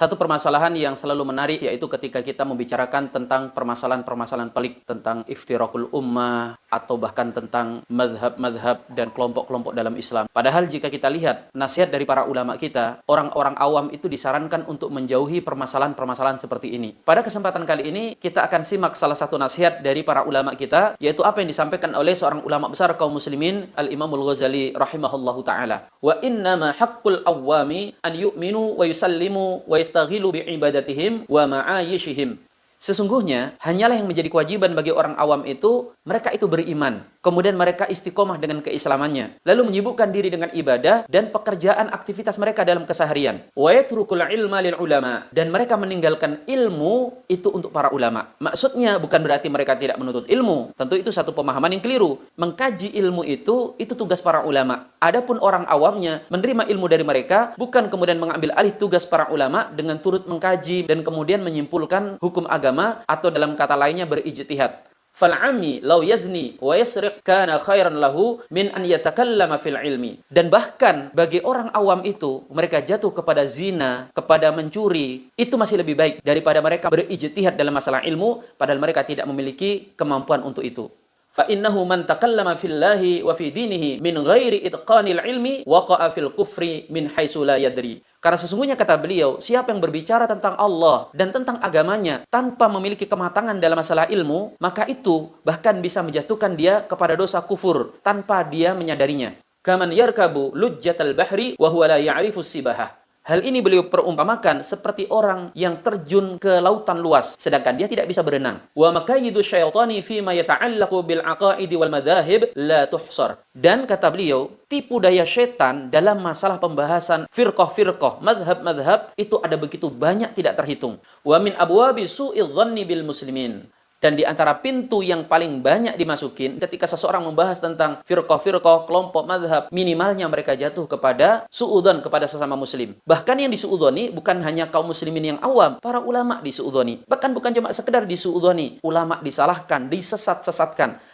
Satu permasalahan yang selalu menarik yaitu ketika kita membicarakan tentang permasalahan-permasalahan pelik tentang iftirakul ummah atau bahkan tentang madhab-madhab dan kelompok-kelompok dalam Islam. Padahal jika kita lihat nasihat dari para ulama kita, orang-orang awam itu disarankan untuk menjauhi permasalahan-permasalahan seperti ini. Pada kesempatan kali ini kita akan simak salah satu nasihat dari para ulama kita, yaitu apa yang disampaikan oleh seorang ulama besar kaum muslimin, Al-Imamul Ghazali rahimahullahu ta'ala. Wa innama haqqul awwami an yu'minu wa yusallimu wa yastaghilu bi'ibadatihim wa ma'ayishihim. Sesungguhnya, hanyalah yang menjadi kewajiban bagi orang awam itu, mereka itu beriman. Kemudian mereka istiqomah dengan keislamannya. Lalu menyibukkan diri dengan ibadah dan pekerjaan aktivitas mereka dalam keseharian. Wa yatrukul ilma lil ulama. Dan mereka meninggalkan ilmu itu untuk para ulama. Maksudnya bukan berarti mereka tidak menuntut ilmu. Tentu itu satu pemahaman yang keliru. Mengkaji ilmu itu tugas para ulama. Adapun orang awamnya menerima ilmu dari mereka, bukan kemudian mengambil alih tugas para ulama dengan turut mengkaji dan kemudian menyimpulkan hukum agama atau dalam kata lainnya berijtihad. Fal'ami law yazni wa yasriq kana khairan lahu min an yatakallama fil ilmi. Dan bahkan bagi orang awam itu, mereka jatuh kepada zina, kepada mencuri, itu masih lebih baik daripada mereka berijtihad dalam masalah ilmu padahal mereka tidak memiliki kemampuan untuk itu. Fa innahu man takallama fillahi wa fi dinihi min ghairi itqanil ilmi waqa'a fil kufri min haitsu la yadri. Karena sesungguhnya kata beliau, siapa yang berbicara tentang Allah dan tentang agamanya tanpa memiliki kematangan dalam masalah ilmu, maka itu bahkan bisa menjatuhkan dia kepada dosa kufur tanpa dia menyadarinya. Kaman yarkabu lujjatal bahri wa huwa la ya'rifu sibahah. Hal ini beliau perumpamakan seperti orang yang terjun ke lautan luas sedangkan dia tidak bisa berenang. Wa makayidu syaitani fi ma yata'allaqu bil aqaidi wal madahib la tuhsar. Dan kata beliau, tipu daya setan dalam masalah pembahasan firqah-firqah, madhab-madhab itu ada begitu banyak tidak terhitung. Wa min abwabi su'idh dhanni bil muslimin. Dan di antara pintu yang paling banyak dimasukin ketika seseorang membahas tentang firqah-firqah, kelompok madhab, minimalnya mereka jatuh kepada su'udhan, kepada sesama muslim. Bahkan yang disu'udhani bukan hanya kaum muslimin yang awam, para ulama disu'udhani. Bahkan bukan cuma sekedar disu'udhani, ulama disalahkan, disesat-sesatkan.